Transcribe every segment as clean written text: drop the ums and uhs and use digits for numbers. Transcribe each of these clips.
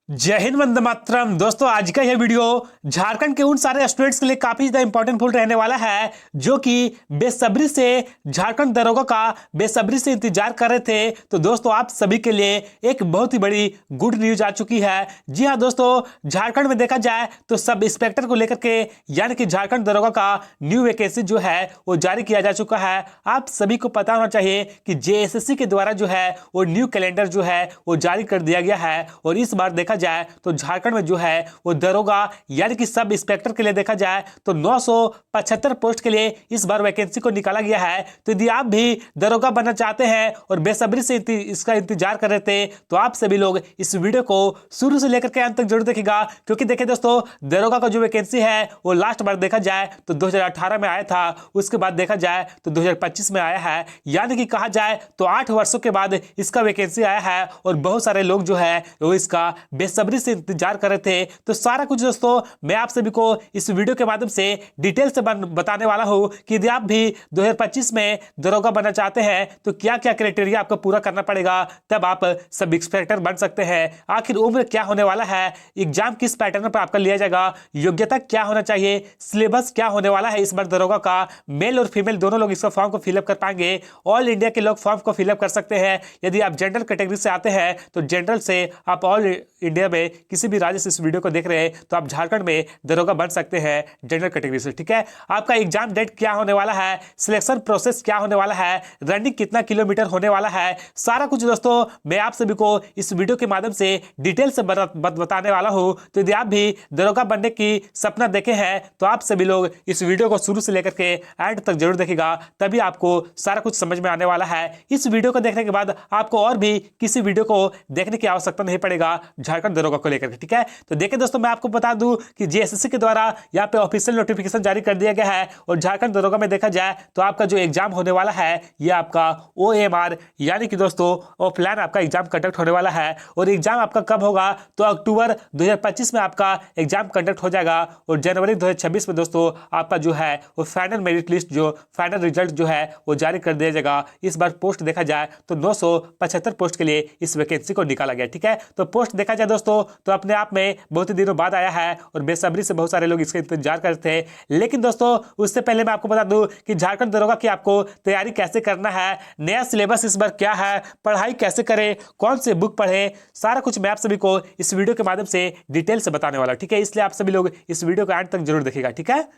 जय हिंद, वंदे मातरम। दोस्तों, आज का यह वीडियो झारखंड के उन सारे स्टूडेंट्स के लिए काफी ज्यादा इंपॉर्टेंट फुल रहने वाला है जो कि बेसब्री से झारखंड दरोगा का बेसब्री से इंतजार कर रहे थे। तो दोस्तों, आप सभी के लिए एक बहुत ही बड़ी गुड न्यूज आ चुकी है। जी हाँ दोस्तों, झारखंड में देखा जाए तो सब इंस्पेक्टर को लेकर के यानी कि झारखंड दरोगा का न्यू वैकेंसी जो है वो जारी किया जा चुका है। आप सभी को पता होना चाहिए कि जेएसएससी के द्वारा जो है वो न्यू कैलेंडर जो है वो जारी कर दिया गया है। और इस बार देखा जाए तो झारखंड में जो है वो दरोगा यानी कि सब इंस्पेक्टर के लिए देखा जाए तो 975 पोस्ट के लिए इस बार वैकेंसी को निकाला गया है। तो यदि आप भी दरोगा बनना चाहते हैं और बेसब्री से इसका इंतजार कर रहे थे तो आप सभी लोग इस वीडियो को शुरू से लेकर के अंत तक जरूर देखिएगा, क्योंकि देखिए दोस्तों, दरोगा का जो वैकेंसी है वो लास्ट बार देखा जाए तो 2018 में आया था, उसके बाद देखा जाए तो 2025 में आया है। यानी कि कहा जाए तो 8 वर्षों के बाद इसका वैकेंसी आया है और बहुत सारे लोग जो है वो इसका बेसब्री से इंतजार कर रहे थे। तो सारा कुछ दोस्तों मैं आप सभी को इस वीडियो के माध्यम से डिटेल से बताने वाला हूं कि यदि आप भी 2025 में दरोगा बनना चाहते हैं तो क्या क्या क्राइटेरिया आपको पूरा करना पड़ेगा, तब आप सब इंस्पेक्टर बन सकते हैं। आखिर उम्र क्या होने वाला है, एग्जाम किस पैटर्न पर आपका लिया जाएगा, योग्यता क्या होना चाहिए, सिलेबस क्या होने वाला है इस बार दरोगा का, मेल और फीमेल दोनों लोग इसका फॉर्म को फिलअप कर पाएंगे। ऑल इंडिया के लोग फॉर्म को फिलअप कर सकते हैं। यदि आप जनरल कैटेगरी से आते हैं तो जनरल से आप ऑल इंडिया में किसी भी राज्य से इस वीडियो को देख रहे हैं तो आप झारखंड में दरोगा बन सकते हैं जनरल कैटेगरी से। ठीक है, आपका एग्जाम डेट क्या होने वाला है, सिलेक्शन प्रोसेस क्या होने वाला है, रनिंग कितना किलोमीटर होने वाला है, सारा कुछ दोस्तों मैं आप सभी को इस वीडियो के माध्यम से डिटेल से बताने वाला हूं। तो यदि आप भी दरोगा बनने की सपना देखे हैं तो आप सभी लोग इस वीडियो को शुरू से लेकर के एंड तक जरूर देखिएगा, तभी आपको सारा कुछ समझ में आने वाला है। इस वीडियो को देखने के बाद आपको और भी किसी वीडियो को देखने की आवश्यकता नहीं पड़ेगा झारखंड दरोगा को लेकर के। ठीक है, तो देखिए दोस्तों, मैं आपको बता दूं कि जेएसएससी के द्वारा यहाँ पे ऑफिशियल नोटिफिकेशन जारी कर दिया गया है और झारखंड दरोगा में देखा जाए तो आपका जो एग्जाम होने वाला है ये आपका OMR यानी कि दोस्तों ऑफलाइन आपका एग्जाम कंडक्ट होने वाला है। और एग्जाम आपका कब होगा तो अक्टूबर 2025 में आपका एग्जाम कंडक्ट हो जाएगा और जनवरी 2026 में दोस्तों आपका जो है वो फाइनल मेरिट लिस्ट जो फाइनल रिजल्ट जो है वो जारी कर दिया जाएगा। इस बार पोस्ट देखा जाए तो 975 पोस्ट के लिए इस वैकेंसी को निकाला गया। ठीक है, तो पोस्ट देखा जाए दोस्तों तो अपने आप में बहुत ही दिनों बाद आया है और बेसब्री से बहुत सारे लोग इसका इंतजार करते थे। लेकिन दोस्तों उससे पहले मैं आपको बता दूं कि झारखंड दरोगा की आपको तैयारी कैसे करना है, नया सिलेबस इस बार क्या है, पढ़ाई कैसे करें, कौन से बुक पढ़े, सारा कुछ मैं आप सभी को इस वीडियो के माध्यम से डिटेल से बताने वाला हूं। ठीक है, इसलिए आप सभी लोग इस वीडियो को एंड तक जरूर देखिएगा। ठीक है,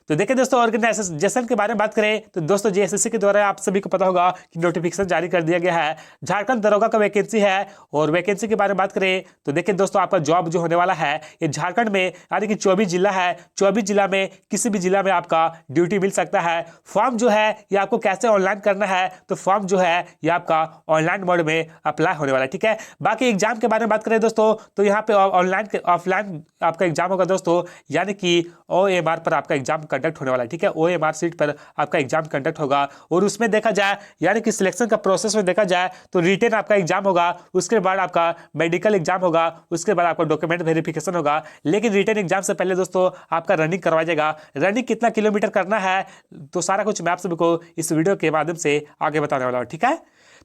तो देखिए दोस्तों, ऑर्गेनाइजेशन के बारे में बात करें तो दोस्तों जेएसएससी के द्वारा आप सभी को पता होगा कि नोटिफिकेशन जारी कर दिया गया है। झारखंड दरोगा का वैकेंसी है और वैकेंसी के बारे में बात करें तो देखिए दोस्तों, आपका जॉब जो होने वाला है ये झारखंड में यानी कि 24 जिला है, 24 जिला में किसी भी जिला में आपका ड्यूटी मिल सकता है। फॉर्म जो है ये आपको कैसे ऑनलाइन करना है तो फॉर्म जो है ये आपका ऑनलाइन मोड में अप्लाई होने वाला है। ठीक है, बाकी एग्जाम के बारे में बात करें दोस्तों तो यहाँ पे ऑनलाइन ऑफलाइन आपका एग्जाम होगा दोस्तों, यानी कि OMR पर आपका एग्जाम कंडक्ट होने वाला है। ठीक है, OMR सीट पर आपका एग्जाम कंडक्ट होगा और उसमें देखा जाए यानी कि सिलेक्शन का प्रोसेस में देखा जाए तो रिटन आपका एग्जाम होगा, उसके बाद आपका मेडिकल एग्जाम होगा, उसके बाद आपका डॉक्यूमेंट वेरिफिकेशन होगा। लेकिन रिटन एग्जाम से पहले दोस्तों आपका रनिंग करवाया जाएगा। रनिंग कितना किलोमीटर करना है तो सारा कुछ मैं आप सभी को इस वीडियो के माध्यम से आगे बताने वाला हूँ। ठीक है,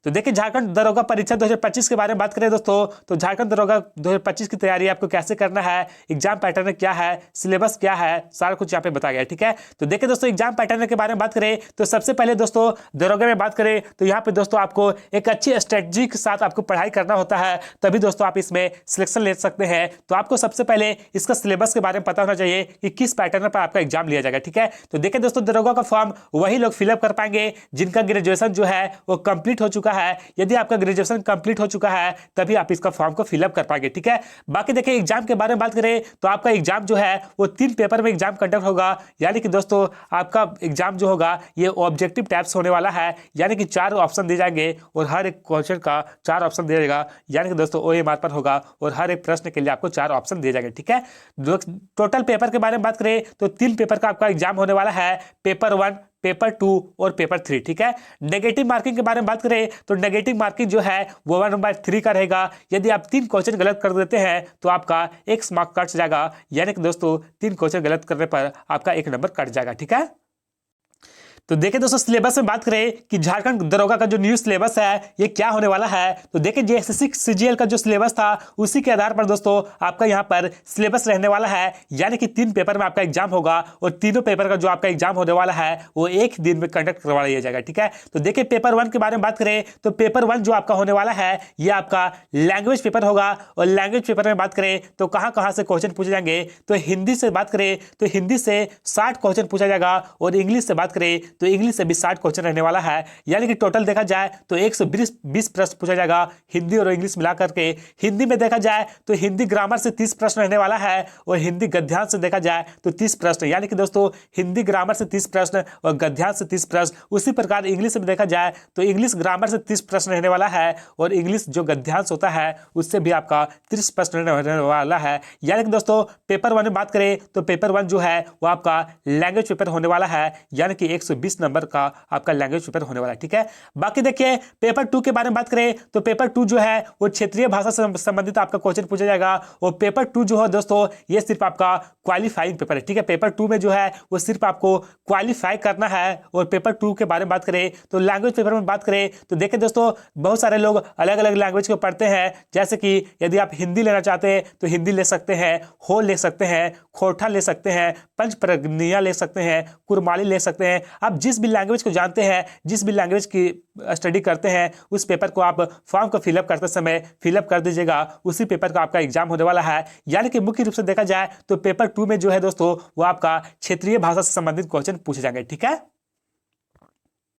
तो देखिए झारखंड दरोगा परीक्षा 2025 के बारे में बात करें दोस्तों तो झारखंड दरोगा 2025 की तैयारी आपको कैसे करना है, एग्जाम पैटर्न क्या है, सिलेबस क्या है, सारा कुछ यहाँ पे बताया गया है। ठीक है, तो देखिए दोस्तों, एग्जाम पैटर्न के बारे में बात करें तो सबसे पहले दोस्तों दरोगा में बात करें तो यहाँ पे दोस्तों आपको एक अच्छी स्ट्रेटजी के साथ आपको पढ़ाई करना होता है, तभी दोस्तों आप इसमें सिलेक्शन ले सकते हैं। तो आपको सबसे पहले इसका सिलेबस के बारे में पता होना चाहिए कि किस पैटर्न पर आपका एग्जाम लिया जाएगा। ठीक है, तो देखिए दोस्तों, दरोगा का फॉर्म वही लोग फिलअप कर पाएंगे जिनका ग्रेजुएशन जो है वो कंप्लीट हो चुका है। यदि आपका ग्रेजुएशन कंप्लीट हो चुका है तभी आप इसका फॉर्म को फिलअप कर पाएंगे। ठीक है, बाकी देखिए एग्जाम के बारे में बात करें तो आपका एग्जाम जो है वो 3 पेपर में एग्जाम कंडक्ट होगा। यानी कि दोस्तों आपका एग्जाम जो होगा ये ऑब्जेक्टिव टाइप्स होने वाला है, यानी कि 4 ऑप्शन दिए जाएंगे और हर एक क्वेश्चन का 4 ऑप्शन दिया जाएगा। यानी कि दोस्तों OMR पर होगा और हर एक प्रश्न के लिए आपको 4 ऑप्शन दिए जाएंगे। ठीक है, टोटल पेपर के बारे में बात करें तो 3 पेपर का आपका एग्जाम होने वाला है, पेपर 1, पेपर 2 और पेपर 3। ठीक है, नेगेटिव मार्किंग के बारे में बात करें तो नेगेटिव मार्किंग जो है वो 1/3 का रहेगा। यदि आप 3 क्वेश्चन गलत कर देते हैं तो आपका 1 मार्क कट जाएगा, यानी कि दोस्तों 3 क्वेश्चन गलत करने पर आपका 1 नंबर कट जाएगा। ठीक है, तो देखिए दोस्तों सिलेबस में बात करें कि झारखंड दरोगा का जो न्यू सिलेबस है ये क्या होने वाला है, तो देखिए जेएसएससी सीजीएल का जो सिलेबस था उसी के आधार पर दोस्तों आपका यहाँ पर सिलेबस रहने वाला है। यानी कि 3 पेपर में आपका एग्जाम होगा और तीनों पेपर का जो आपका एग्जाम होने वाला है वो एक दिन में कंडक्ट करवा लिया जाएगा। ठीक है, तो देखिए पेपर 1 के बारे में बात करें तो पेपर 1 जो आपका होने वाला है ये आपका लैंग्वेज पेपर होगा। और लैंग्वेज पेपर में बात करें तो कहाँ से क्वेश्चन पूछे जाएंगे, तो हिंदी से बात करें तो हिंदी से 60 क्वेश्चन पूछा जाएगा और इंग्लिश से बात करें तो इंग्लिश से भी 60 क्वेश्चन रहने वाला है। यानी कि टोटल देखा जाए तो 120 प्रश्न पूछा जाएगा हिंदी और इंग्लिश मिला करके। हिंदी में देखा जाए तो हिंदी ग्रामर से 30 प्रश्न रहने वाला है और हिंदी गद्यांश से देखा जाए तो 30 प्रश्न। यानी कि दोस्तों हिंदी ग्रामर से 30 प्रश्न और गद्यांश से 30 प्रश्न। उसी प्रकार इंग्लिश में देखा जाए तो इंग्लिश ग्रामर से 30 प्रश्न रहने वाला है और इंग्लिश जो गद्यांश होता है उससे भी आपका 30 प्रश्न रहने वाला है। यानी कि दोस्तों पेपर 1 में बात करें तो पेपर 1 जो है वो आपका लैंग्वेज पेपर होने वाला है। यानी कि 120 नंबर का आपका लैंग्वेज पेपर होने वाला है। ठीक है, बाकी देखिए पेपर 2 के बारे में बात करें तो पेपर 2 जो है वो क्षेत्रीय भाषा से संबंधित आपका क्वेश्चन पूछा जाएगा। और पेपर 2 जो है दोस्तों ये सिर्फ आपका क्वालिफाइंग पेपर है। ठीक है, पेपर 2 में जो है वो सिर्फ आपको क्वालिफाई करना है। और पेपर 2 के बारे में बात करें तो लैंग्वेज पेपर में बात करें तो देखिए दोस्तों बहुत सारे लोग अलग अलग लैंग्वेज को पढ़ते हैं। जैसे कि यदि आप हिंदी लेना चाहते हैं तो हिंदी ले सकते हैं, हो ले सकते हैं, खोरठा ले सकते हैं, पंच प्रगनिया ले सकते हैं, कुरमाली ले सकते हैं। आप जिस भी लैंग्वेज को जानते हैं, जिस भी लैंग्वेज की स्टडी करते हैं उस पेपर को आप फॉर्म को फिलअप करते समय फिलअप कर दीजिएगा। उसी पेपर का आपका एग्जाम होने वाला है। यानी कि मुख्य रूप से देखा जाए तो पेपर 2 में जो है दोस्तों वो आपका क्षेत्रीय भाषा से संबंधित क्वेश्चन पूछे जाएंगे। ठीक है,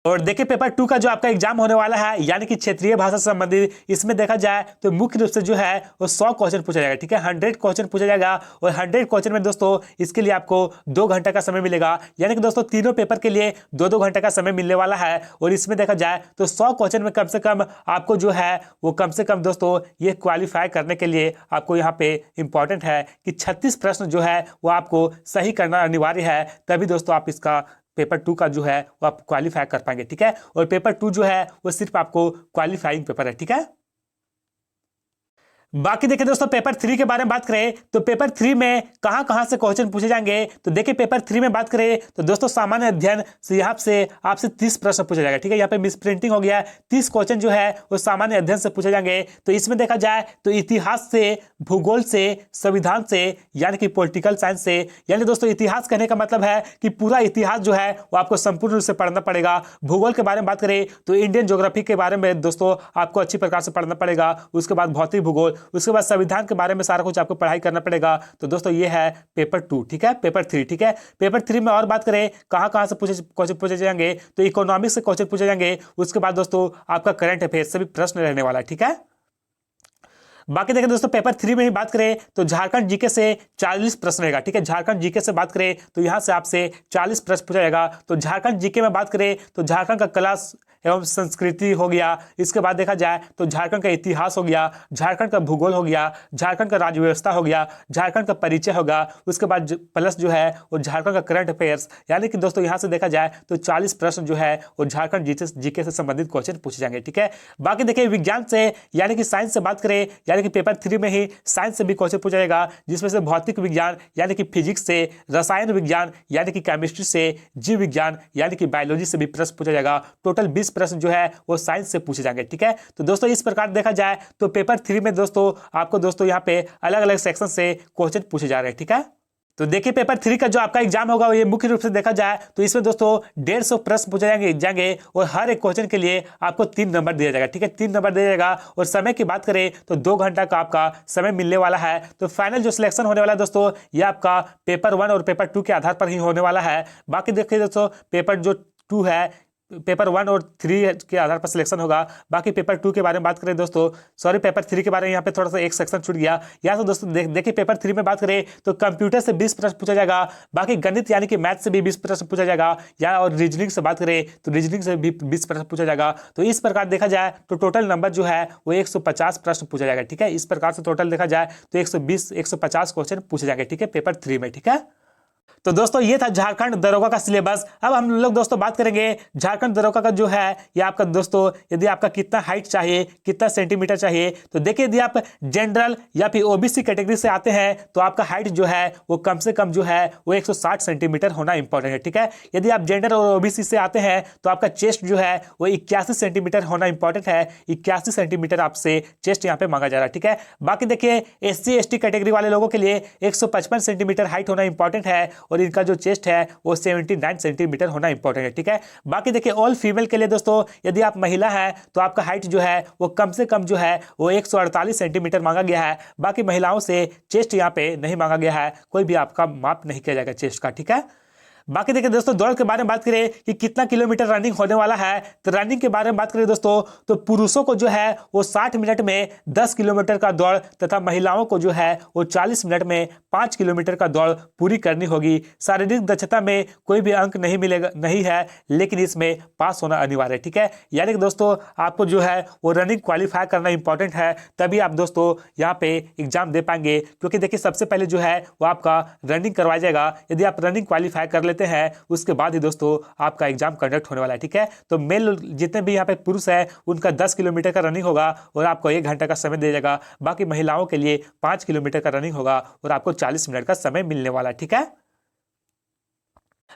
और देखिए पेपर 2 का जो आपका एग्जाम होने वाला है यानी कि क्षेत्रीय भाषा से संबंधित, इसमें देखा जाए तो मुख्य रूप से जो है वो 100 क्वेश्चन पूछा जाएगा। ठीक है, 100 क्वेश्चन पूछा जाएगा और 100 क्वेश्चन में दोस्तों इसके लिए आपको 2 घंटे का समय मिलेगा। यानी कि दोस्तों तीनों पेपर के लिए 2-2 घंटे का समय मिलने वाला है। और इसमें देखा जाए तो 100 क्वेश्चन में कम से कम आपको जो है वो कम से कम दोस्तों ये क्वालिफाई करने के लिए आपको यहाँ पे इंपॉर्टेंट है कि 36 प्रश्न जो है वो आपको सही करना अनिवार्य है। तभी दोस्तों आप इसका पेपर 2 का जो है वो आप क्वालिफाई कर पाएंगे। ठीक है, और पेपर 2 जो है वो सिर्फ आपको क्वालिफाइंग पेपर है। ठीक है, बाकी देखिए दोस्तों पेपर 3 के बारे में बात करें तो पेपर 3 में कहां से क्वेश्चन पूछे जाएंगे, तो देखिए पेपर 3 में बात करें तो दोस्तों सामान्य अध्ययन से यहाँ से आपसे 30 प्रश्न पूछा जाएगा। ठीक है, यहाँ पे मिस प्रिंटिंग हो गया, 30 क्वेश्चन जो है वो सामान्य अध्ययन से पूछे जाएंगे। तो इसमें देखा जाए तो इतिहास से, भूगोल से, संविधान से यानी कि पॉलिटिकल साइंस से। यानी दोस्तों इतिहास कहने का मतलब है कि पूरा इतिहास जो है वो आपको संपूर्ण रूप से पढ़ना पड़ेगा। भूगोल के बारे में बात करें तो इंडियन ज्योग्राफी के बारे में दोस्तों आपको अच्छी प्रकार से पढ़ना पड़ेगा। उसके बाद भौतिक भूगोल, उसके बाद संविधान के बारे में सारा कुछ आपको पढ़ाई करना पड़ेगा। तो दोस्तों ये है पेपर 2। ठीक है, पेपर 3। ठीक है, पेपर 3 में और बात करें कहां से क्वेश्चन पूछे जाएंगे तो इकोनॉमिक्स से क्वेश्चन पूछे जाएंगे। उसके बाद दोस्तों आपका करंट अफेयर से भी प्रश्न रहने वाला है। ठीक है, बाकी देखिए दोस्तों पेपर 3 में ही बात करें तो झारखंड जीके से 40 प्रश्न रहेगा। ठीक है, झारखंड जीके से बात करें तो यहां से आपसे 40 प्रश्न पूछा जाएगा। तो झारखंड जीके में बात करें तो झारखंड का कला एवं संस्कृति हो गया। इसके बाद देखा जाए तो झारखंड का इतिहास हो गया, झारखंड का भूगोल हो गया, झारखंड का राज्य व्यवस्था हो गया, झारखंड का परिचय होगा। उसके बाद प्लस जो है वो झारखंड का करंट अफेयर्स। यानी कि दोस्तों यहाँ से देखा जाए तो 40 प्रश्न जो है वो झारखंड जीके से संबंधित क्वेश्चन पूछे जाएंगे। ठीक है, बाकी देखिए विज्ञान से यानी कि साइंस से बात करें यानी कि पेपर 3 में ही साइंस से भी क्वेश्चन पूछा जाएगा, जिसमें से भौतिक विज्ञान यानी कि फिजिक्स से, रसायन विज्ञान यानी कि केमिस्ट्री से, जीव विज्ञान यानी कि बायोलॉजी से भी प्रश्न पूछा जाएगा। टोटल 20 प्रश्न जो है वो साइंस से पूछे जाएंगे। ठीक है, तो दोस्तों इस प्रकार देखा जाए तो पेपर 3 में दोस्तों आपको दोस्तों यहाँ पे अलग अलग सेक्शन से क्वेश्चन पूछे जा रहे हैं। ठीक है, तो देखिए पेपर 3 का जो आपका एग्जाम होगा ये मुख्य रूप से देखा जाए तो इसमें दोस्तों 150 प्रश्न पूछे जाएंगे और हर एक क्वेश्चन के लिए आपको 3 नंबर दिया जाएगा। ठीक है, 3 नंबर दिया जाएगा। और समय की बात करें तो 2 घंटा का आपका समय मिलने वाला है। तो फाइनल जो सिलेक्शन होने वाला है दोस्तों ये आपका पेपर 1 और पेपर 2 के आधार पर ही होने वाला है। बाकी देखिए दोस्तों पेपर जो 2 है, पेपर 1 और 3 के आधार पर सिलेक्शन होगा। बाकी पेपर 2 के बारे में बात करें दोस्तों, सॉरी पेपर 3 के बारे में यहाँ पे थोड़ा सा एक सेक्शन छूट गया। यहाँ से दोस्तों देखिए पेपर 3 में बात करें तो कंप्यूटर से 20 प्रश्न पूछा जाएगा। बाकी गणित यानी कि मैथ से भी 20 प्रश्न पूछा जाएगा। या और रीजनिंग से बात करें तो रीजनिंग से भी 20 प्रश्न पूछा जाएगा। तो इस प्रकार देखा जाए तो टोटल नंबर जो है वो 150 प्रश्न पूछा जाएगा। ठीक है, इस प्रकार से टोटल देखा जाए तो 120-150 क्वेश्चन पूछे जाएंगे। ठीक है, पेपर 3 में। ठीक है। तो दोस्तों ये था झारखंड दरोगा का सिलेबस। अब हम लोग दोस्तों बात करेंगे झारखंड दरोगा का जो है ये आपका दोस्तों, यदि आपका कितना हाइट चाहिए, कितना सेंटीमीटर चाहिए। तो देखिए यदि आप जनरल या फिर ओबीसी कैटेगरी से आते हैं तो आपका हाइट जो है वो कम से कम जो है वो 160 सेंटीमीटर होना इंपॉर्टेंट है, ठीक है। यदि आप जनरल और ओबीसी से आते हैं तो आपका चेस्ट जो है वो 81 सेंटीमीटर होना इंपॉर्टेंट है। 81 सेंटीमीटर आपसे चेस्ट यहाँ पे मांगा जा रहा है, ठीक है। बाकी देखिए SC ST कैटेगरी वाले लोगों के लिए 155 सेंटीमीटर हाइट होना इंपॉर्टेंट है और इनका जो चेस्ट है वो 79 सेंटीमीटर होना इंपॉर्टेंट है, ठीक है। बाकी देखिए ऑल फीमेल के लिए दोस्तों, यदि आप महिला है तो आपका हाइट जो है वो कम से कम जो है वो 148 सेंटीमीटर मांगा गया है। बाकी महिलाओं से चेस्ट यहाँ पे नहीं मांगा गया है, कोई भी आपका माप नहीं किया जाएगा चेस्ट का, ठीक है। बाकी देखिए दोस्तों दौड़ के बारे में बात करें कि कितना किलोमीटर रनिंग होने वाला है, तो रनिंग के बारे में बात करें दोस्तों तो पुरुषों को जो है वो 60 मिनट में 10 किलोमीटर का दौड़ तथा महिलाओं को जो है वो 40 मिनट में 5 किलोमीटर का दौड़ पूरी करनी होगी। शारीरिक दक्षता में कोई भी अंक नहीं मिलेगा, नहीं है, लेकिन इसमें पास होना अनिवार्य है, ठीक है। यानी कि दोस्तों आपको जो है वो रनिंग क्वालिफाई करना इंपॉर्टेंट है, तभी आप दोस्तों यहाँ पे एग्जाम दे पाएंगे। क्योंकि देखिए सबसे पहले जो है वो आपका रनिंग करवाया जाएगा। यदि आप रनिंग क्वालिफाई कर लेते हैं उसके बाद ही दोस्तों आपका एग्जाम कंडक्ट होने वाला है, ठीक है। तो मेल जितने भी यहाँ पे पुरुष है उनका 10 किलोमीटर का रनिंग होगा और आपको 1 घंटा का समय दिया जाएगा। बाकी महिलाओं के लिए 5 किलोमीटर का रनिंग होगा और आपको 40 मिनट का समय मिलने वाला है, ठीक है।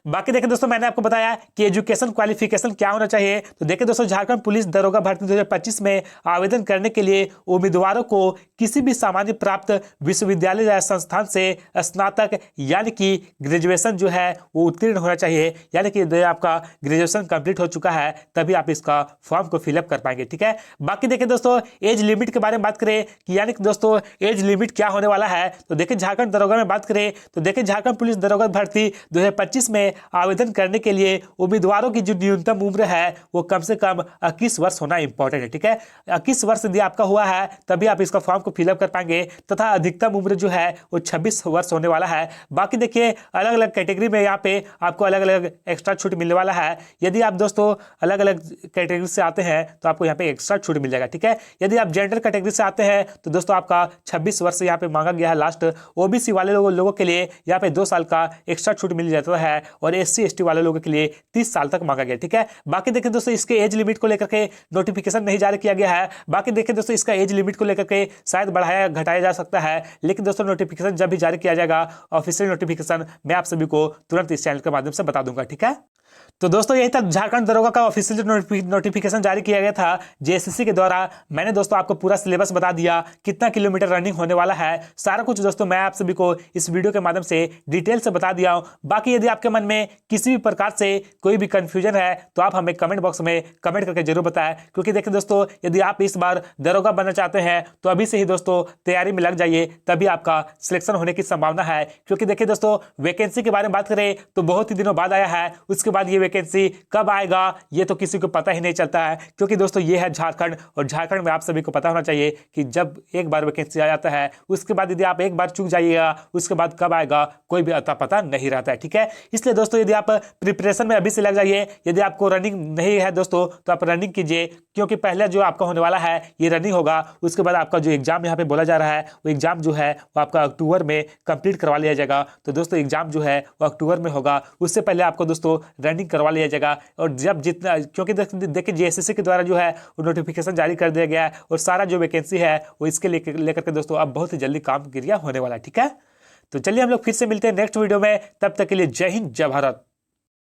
बाकी देखिए दोस्तों मैंने आपको बताया कि एजुकेशन क्वालिफिकेशन क्या होना चाहिए। तो देखिए दोस्तों झारखंड पुलिस दरोगा भर्ती 2025 में आवेदन करने के लिए उम्मीदवारों को किसी भी सामान्य प्राप्त विश्वविद्यालय या संस्थान से स्नातक यानी कि ग्रेजुएशन जो है वो उत्तीर्ण होना चाहिए। यानी कि यदि आपका ग्रेजुएशन कंप्लीट हो चुका है तभी आप इसका फॉर्म को फिलअप कर पाएंगे, ठीक है। बाकी देखिए दोस्तों एज लिमिट के बारे में बात करें कि यानी कि दोस्तों एज लिमिट क्या होने वाला है। तो देखिए झारखंड दरोगा में बात करें तो देखिए झारखंड पुलिस दरोगा भर्ती 2025 में आवेदन करने के लिए उम्मीदवारों की जो न्यूनतम उम्र है वो कम से कम 21 वर्ष होना इंपॉर्टेंट है, ठीक है। 21 वर्ष यदि आपका हुआ है तभी आप इसका फॉर्म को फिलअप कर पाएंगे तथा अधिकतम उम्र जो है वो 26 वर्ष होने वाला है। बाकी देखिए अलग अलग कैटेगरी में यहाँ पे आपको अलग अलग एक्स्ट्रा छूट मिलने वाला है। यदि आप दोस्तों अलग अलग कैटेगरी से आते हैं तो आपको यहाँ पे एक्स्ट्रा छूट मिल जाएगा, ठीक है। यदि आप जनरल कैटेगरी से आते हैं तो दोस्तों आपका 26 वर्ष यहाँ पे मांगा गया है लास्ट। ओबीसी वाले लोगों के लिए यहाँ पे 2 साल का एक्स्ट्रा छूट मिल जाता है और SC ST वाले लोगों के लिए 30 साल तक मांगा गया, ठीक है। बाकी देखिए दोस्तों इसके एज लिमिट को लेकर के नोटिफिकेशन नहीं जारी किया गया है। बाकी देखिए दोस्तों इसका एज लिमिट को लेकर के शायद बढ़ाया घटाया जा सकता है, लेकिन दोस्तों नोटिफिकेशन जब भी जारी किया जाएगा ऑफिशियल नोटिफिकेशन मैं आप सभी को तुरंत इस चैनल के माध्यम से बता दूंगा, ठीक है। तो दोस्तों यही था झारखंड दरोगा का ऑफिशियल नोटिफिकेशन जारी किया गया था JSSC के द्वारा। मैंने दोस्तों आपको पूरा सिलेबस बता दिया, कितना किलोमीटर रनिंग होने वाला है, सारा कुछ दोस्तों मैं आप सभी को इस वीडियो के माध्यम से डिटेल से बता दिया हूं। बाकी यदि आपके मन में किसी भी प्रकार से कोई भी कंफ्यूजन है तो आप हमें कमेंट बॉक्स में कमेंट करके जरूर बताएं। क्योंकि देखिए दोस्तों यदि आप इस बार दरोगा बनना चाहते हैं तो अभी से ही दोस्तों तैयारी में लग जाइए, तभी आपका सिलेक्शन होने की संभावना है। क्योंकि देखिए दोस्तों वैकेंसी के बारे में बात करें तो बहुत ही दिनों बाद आया है, उसके बाद ये वैकेंसी कब आएगा ये तो किसी को पता ही नहीं चलता है। क्योंकि दोस्तों ये है झारखंड और झारखंड में आप सभी को पता होना चाहिए कि जब एक बार वैकेंसी आ जाता है उसके बाद यदि आप एक बार चूक जाइएगा उसके बाद कब आएगा कोई भी अता पता नहीं रहता है, ठीक है। इसलिए दोस्तों यदि आप प्रिपरेशन में अभी से लग जाइए। यदि आपको रनिंग नहीं है दोस्तों तो आप रनिंग कीजिए, क्योंकि पहले जो आपका होने वाला है ये रनिंग होगा। उसके बाद आपका जो एग्जाम यहाँ पे बोला जा रहा है वो एग्जाम जो है वो आपका अक्टूबर में कंप्लीट करवा लिया जाएगा। तो दोस्तों एग्जाम जो है वो अक्टूबर में होगा, उससे पहले आपको दोस्तों रनिंग करवा लिया जाएगा। और जब जितना क्योंकि देखिए JSSC के द्वारा जो है वो नोटिफिकेशन जारी कर दिया गया है और सारा जो वैकेंसी है वो इसके लेकर के दोस्तों अब बहुत ही जल्दी काम क्रिया होने वाला है, ठीक है। तो चलिए हम लोग फिर से मिलते हैं नेक्स्ट वीडियो में, तब तक के लिए जय हिंद जय भारत।